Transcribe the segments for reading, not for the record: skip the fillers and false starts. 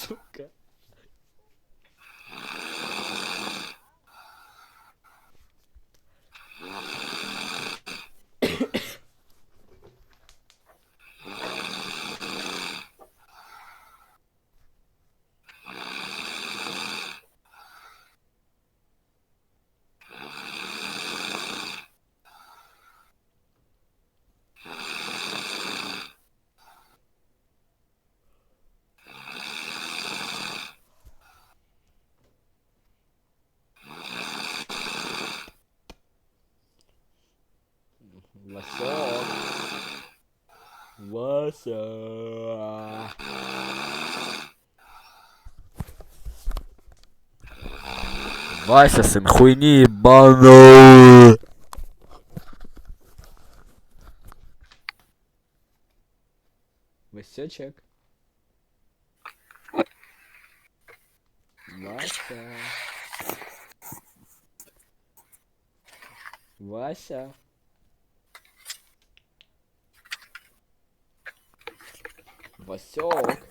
сука. Васек. Вася. Вася, сын хуйни ебаный. Васечек. Вася. Вася. Васек.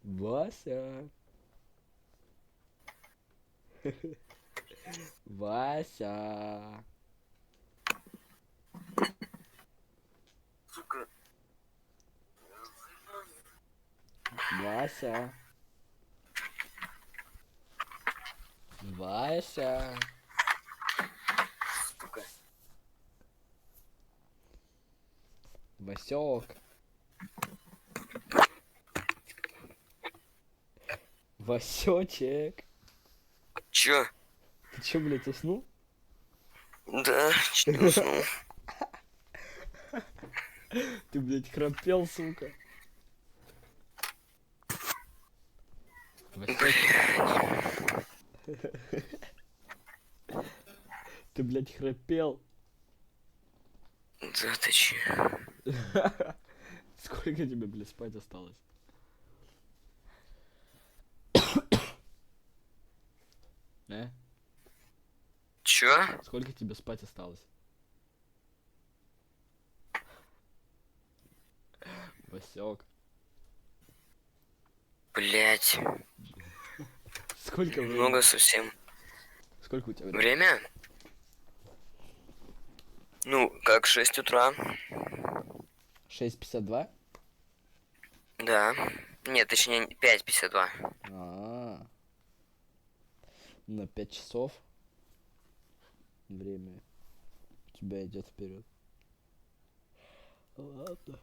Вася. Вася. Сука. Вася. Вася. Сука. Васек. Васечек. Чё? Ты чё, блядь, уснул? Да, чуть не уснул. Ты, блядь, храпел, сука. Васечек. Ты, блядь, храпел. Да ты чё? Сколько тебе, блядь, спать осталось? Чё? Сколько тебе спать осталось? Васек. Блять, Сколько времени? много совсем. Сколько у тебя времени? Время? Ну, как 6 утра. 6:52? Да. Нет, точнее 5:52. А, на 5 часов время у тебя идет вперед. Ладно.